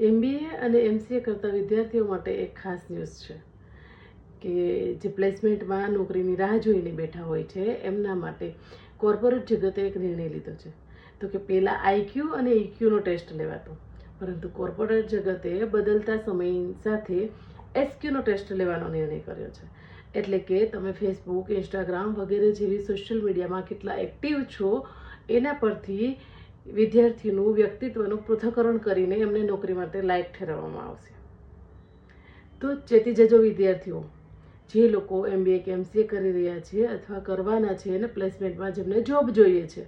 MBA અને MCA કરતા વિદ્યાર્થીઓ માટે એક ખાસ ન્યૂઝ છે કે જે પ્લેસમેન્ટમાં નોકરીની રાહ જોઈને બેઠા હોય છે એમના માટે કોર્પોરેટ જગતે એક નિર્ણય લીધો છે. તો કે પહેલાં IQ અને EQનો ટેસ્ટ લેવાતો, પરંતુ કોર્પોરેટ જગતે બદલતા સમય સાથે SQનો ટેસ્ટ લેવાનો નિર્ણય કર્યો છે. એટલે કે તમે ફેસબુક, ઇન્સ્ટાગ્રામ વગેરે જેવી સોશિયલ મીડિયામાં કેટલા એક્ટિવ છો એના પરથી વિદ્યાર્થીનું વ્યક્તિત્વનું પૃથ્થકરણ કરીને એમને નોકરી માટે લાયક ઠેરવવામાં આવશે. તો ચેતી જજો વિદ્યાર્થીઓ, જે લોકો MBA કે MCA કરી રહ્યા છે અથવા કરવાના છે અને પ્લેસમેન્ટમાં જેમને જોબ જોઈએ છે.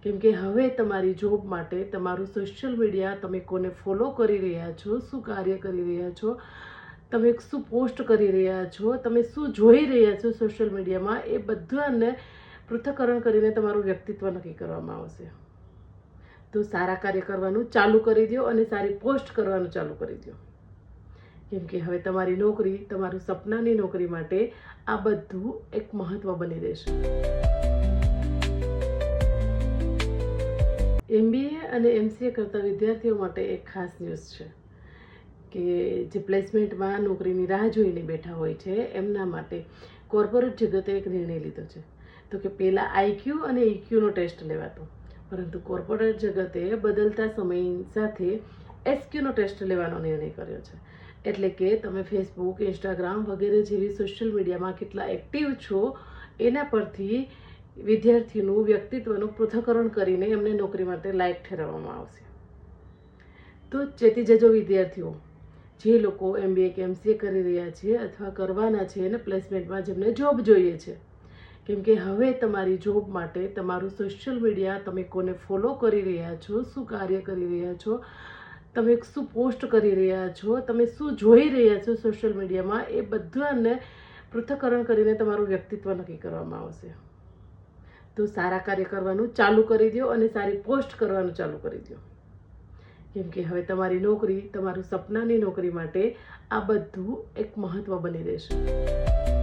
કેમ કે હવે તમારી જોબ માટે તમારું સોશિયલ મીડિયા, તમે કોને ફોલો કરી રહ્યા છો, શું કાર્ય કરી રહ્યા છો, તમે શું પોસ્ટ કરી રહ્યા છો, તમે શું જોઈ રહ્યા છો સોશિયલ મીડિયામાં, એ બધાને પૃથ્થકરણ કરીને તમારું વ્યક્તિત્વ નક્કી કરવામાં આવશે. તો સારા કાર્ય કરવાનું ચાલુ કરી દો અને સારી પોસ્ટ કરવાનું ચાલુ કરી દો. કેમ કે હવે તમારી નોકરી, તમારું સપનાની નોકરી માટે આ બધું એક મહત્વ બની રહેશે. MBA અને MCA કરતા વિદ્યાર્થીઓ માટે એક ખાસ ન્યૂઝ છે કે જે પ્લેસમેન્ટમાં નોકરીની રાહ જોઈને બેઠા હોય છે એમના માટે કોર્પોરેટ જગતે એક નિર્ણય લીધો છે. તો કે પહેલાં IQ અને EQનો ટેસ્ટ લેવાતો, પરંતુ કોર્પોરેટ જગતે બદલતા સમય સાથે SQનો ટેસ્ટ લેવાનો નિર્ણય કર્યો છે. એટલે કે તમે ફેસબુક, ઇન્સ્ટાગ્રામ વગેરે જેવી સોશિયલ મીડિયામાં કેટલા એક્ટિવ છો એના પરથી વિદ્યાર્થીનું વ્યક્તિત્વનું પૃથ્થકરણ કરીને એમને નોકરી માટે લાયક ઠેરવવામાં આવશે. તો ચેતી જજો વિદ્યાર્થીઓ, જે લોકો MBA કે MCA કરી રહ્યા છે અથવા કરવાના છે અને પ્લેસમેન્ટમાં જેમને જોબ જોઈએ છે. કેમ કે હવે તમારી જોબ માટે તમારું સોશિયલ મીડિયા, તમે કોને ફોલો કરી રહ્યા છો, શું કાર્ય કરી રહ્યા છો, તમે શું પોસ્ટ કરી રહ્યા છો, તમે શું જોઈ રહ્યા છો સોશિયલ મીડિયામાં, એ બધાને પૃથ્થકરણ કરીને તમારું વ્યક્તિત્વ નક્કી કરવામાં આવશે. તો સારા કાર્ય કરવાનું ચાલુ કરી દો અને સારી પોસ્ટ કરવાનું ચાલુ કરી દો. કેમ કે હવે તમારી નોકરી, તમારું સપનાની નોકરી માટે આ બધું એક મહત્વ બની રહેશે.